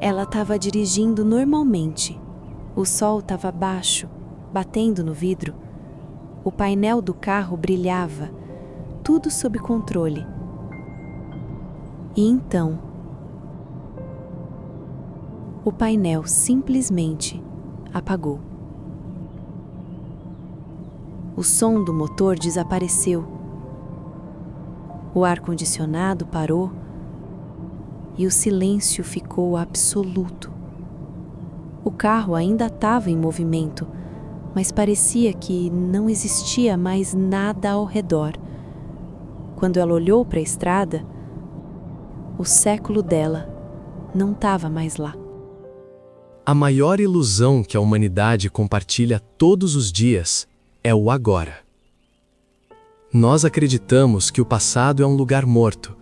Ela estava dirigindo normalmente. O sol estava baixo, batendo no vidro. O painel do carro brilhava, tudo sob controle. E então, o painel simplesmente apagou. O som do motor desapareceu. O ar-condicionado parou e o silêncio ficou absoluto. O carro ainda estava em movimento, mas parecia que não existia mais nada ao redor. Quando ela olhou para a estrada, o século dela não estava mais lá. A maior ilusão que a humanidade compartilha todos os dias é o agora. Nós acreditamos que o passado é um lugar morto,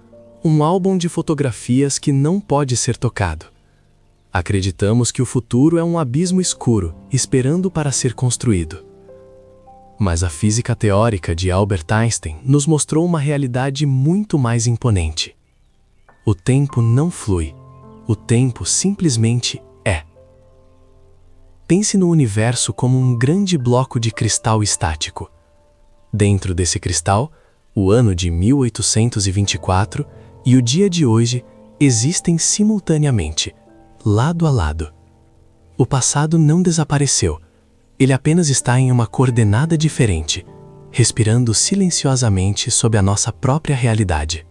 um álbum de fotografias que não pode ser tocado. Acreditamos que o futuro é um abismo escuro, esperando para ser construído. Mas a física teórica de Albert Einstein nos mostrou uma realidade muito mais imponente. O tempo não flui, o tempo simplesmente é. Pense no universo como um grande bloco de cristal estático. Dentro desse cristal, o ano de 1824 e o dia de hoje existem simultaneamente, lado a lado. O passado não desapareceu, ele apenas está em uma coordenada diferente, respirando silenciosamente sob a nossa própria realidade.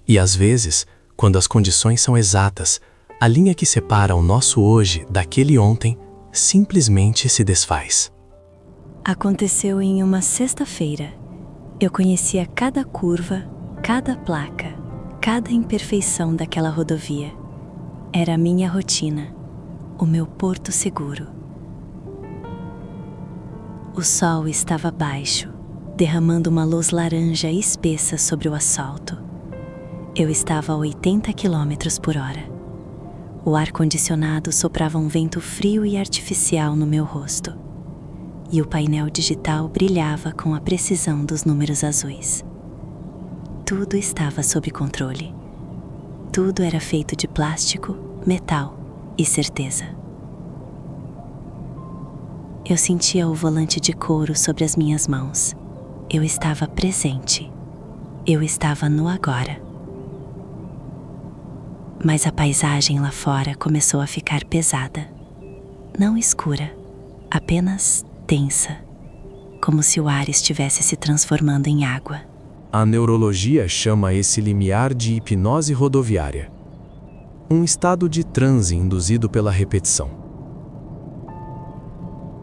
E às vezes, quando as condições são exatas, a linha que separa o nosso hoje daquele ontem simplesmente se desfaz. Aconteceu em uma sexta-feira. Eu conhecia cada curva, cada placa, cada imperfeição daquela rodovia. Era a minha rotina, o meu porto seguro. O sol estava baixo, derramando uma luz laranja espessa sobre o asfalto. Eu estava a 80 km/h. O ar-condicionado soprava um vento frio e artificial no meu rosto. E o painel digital brilhava com a precisão dos números azuis. Tudo estava sob controle. Tudo era feito de plástico, metal e certeza. Eu sentia o volante de couro sobre as minhas mãos. Eu estava presente. Eu estava no agora. Mas a paisagem lá fora começou a ficar pesada. Não escura, apenas tensa, como se o ar estivesse se transformando em água. A neurologia chama esse limiar de hipnose rodoviária. Um estado de transe induzido pela repetição.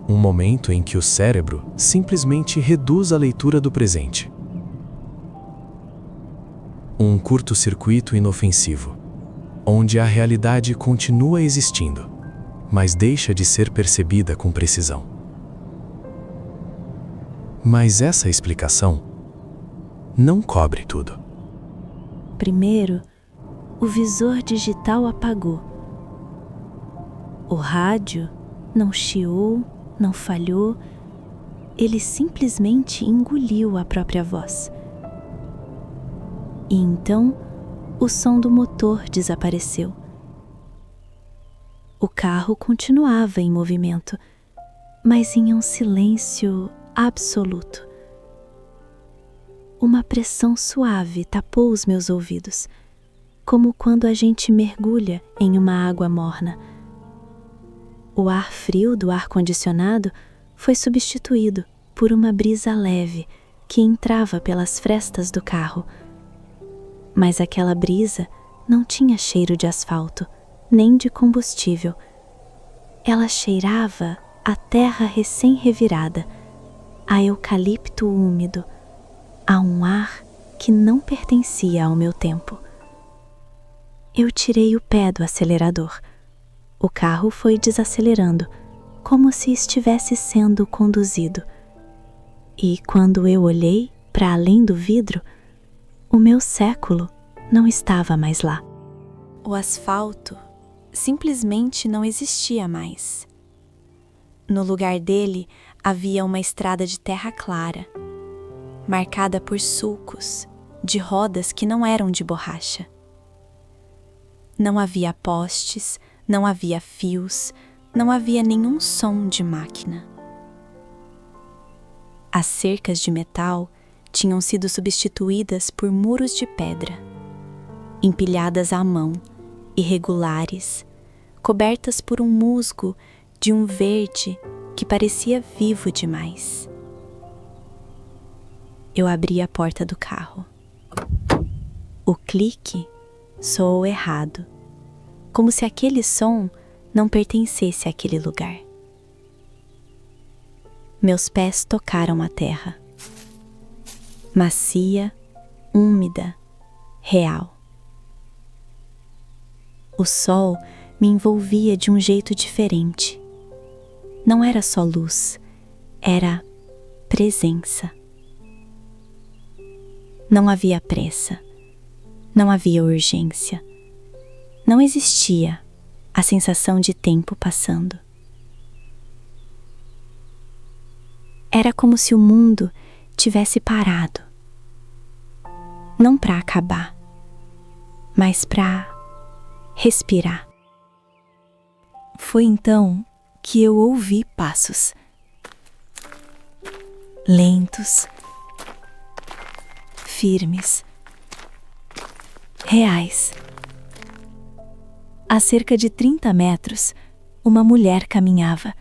Um momento em que o cérebro simplesmente reduz a leitura do presente. Um curto-circuito inofensivo, onde a realidade continua existindo, mas deixa de ser percebida com precisão. Mas essa explicação não cobre tudo. Primeiro, o visor digital apagou. O rádio não chiou, não falhou, ele simplesmente engoliu a própria voz. E então, o som do motor desapareceu. O carro continuava em movimento, mas em um silêncio absoluto. Uma pressão suave tapou os meus ouvidos, como quando a gente mergulha em uma água morna. O ar frio do ar-condicionado foi substituído por uma brisa leve que entrava pelas frestas do carro. Mas aquela brisa não tinha cheiro de asfalto, nem de combustível. Ela cheirava a terra recém-revirada, a eucalipto úmido, a um ar que não pertencia ao meu tempo. Eu tirei o pé do acelerador. O carro foi desacelerando, como se estivesse sendo conduzido. E quando eu olhei para além do vidro, o meu século não estava mais lá. O asfalto simplesmente não existia mais. No lugar dele havia uma estrada de terra clara, marcada por sulcos de rodas que não eram de borracha. Não havia postes, não havia fios, não havia nenhum som de máquina. As cercas de metal tinham sido substituídas por muros de pedra, empilhadas à mão, irregulares, cobertas por um musgo de um verde que parecia vivo demais. Eu abri a porta do carro. O clique soou errado, como se aquele som não pertencesse àquele lugar. Meus pés tocaram a terra. Macia, úmida, real. O sol me envolvia de um jeito diferente. Não era só luz, era presença. Não havia pressa, não havia urgência. Não existia a sensação de tempo passando. Era como se o mundo tivesse parado. Não para acabar, mas para respirar. Foi então que eu ouvi passos. Lentos, firmes, reais. A cerca de 30 metros, uma mulher caminhava,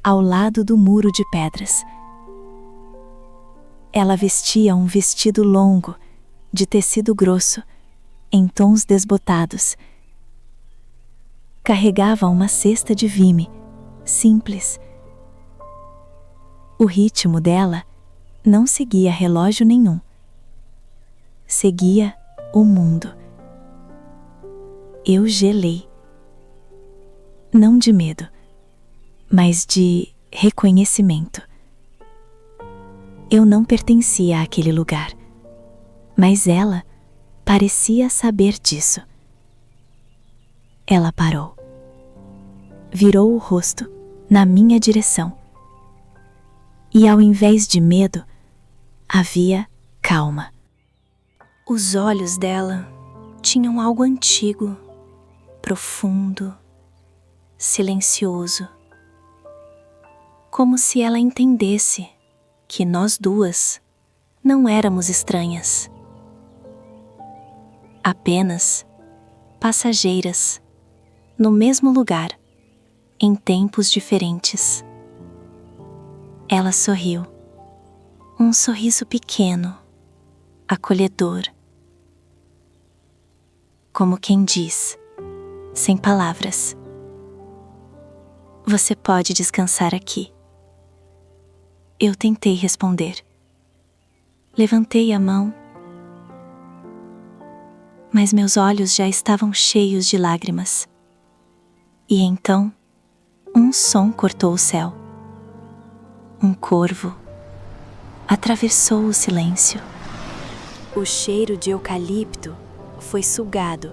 ao lado do muro de pedras. Ela vestia um vestido longo, de tecido grosso, em tons desbotados. Carregava uma cesta de vime, simples. O ritmo dela não seguia relógio nenhum. Seguia o mundo. Eu gelei. Não de medo, mas de reconhecimento. Eu não pertencia àquele lugar, mas ela parecia saber disso. Ela parou. Virou o rosto na minha direção. E ao invés de medo, havia calma. Os olhos dela tinham algo antigo, profundo, silencioso. Como se ela entendesse que nós duas não éramos estranhas. Apenas passageiras, no mesmo lugar, em tempos diferentes. Ela sorriu. Um sorriso pequeno, acolhedor. Como quem diz, sem palavras: você pode descansar aqui. Eu tentei responder. Levantei a mão, mas meus olhos já estavam cheios de lágrimas. E então, um som cortou o céu. Um corvo atravessou o silêncio. O cheiro de eucalipto foi sugado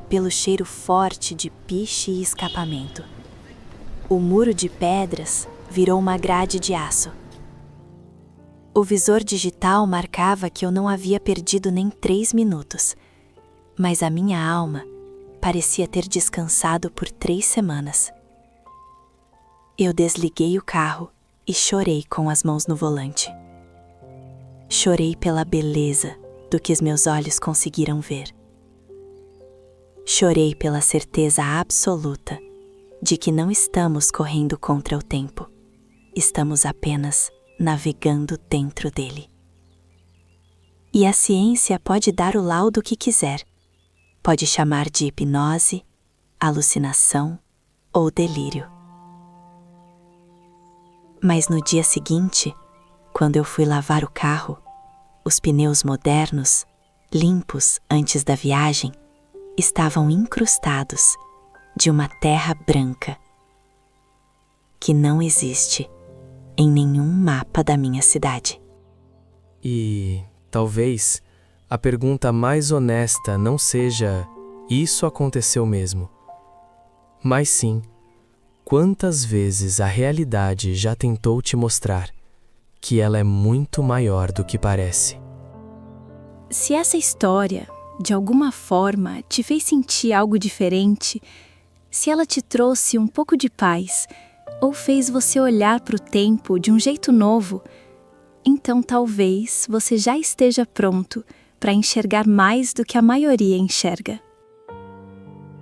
pelo cheiro forte de piche e escapamento. O muro de pedras virou uma grade de aço. O visor digital marcava que eu não havia perdido nem 3 minutos, mas a minha alma parecia ter descansado por 3 semanas. Eu desliguei o carro e chorei com as mãos no volante. Chorei pela beleza do que os meus olhos conseguiram ver. Chorei pela certeza absoluta de que não estamos correndo contra o tempo. Estamos apenas navegando dentro dele. E a ciência pode dar o laudo que quiser. Pode chamar de hipnose, alucinação ou delírio. Mas no dia seguinte, quando eu fui lavar o carro, os pneus modernos, limpos antes da viagem, estavam incrustados de uma terra branca que não existe em nenhum mapa da minha cidade. E, talvez, a pergunta mais honesta não seja "isso aconteceu mesmo?", mas sim, quantas vezes a realidade já tentou te mostrar que ela é muito maior do que parece? Se essa história de alguma forma te fez sentir algo diferente, se ela te trouxe um pouco de paz ou fez você olhar para o tempo de um jeito novo, então talvez você já esteja pronto para enxergar mais do que a maioria enxerga.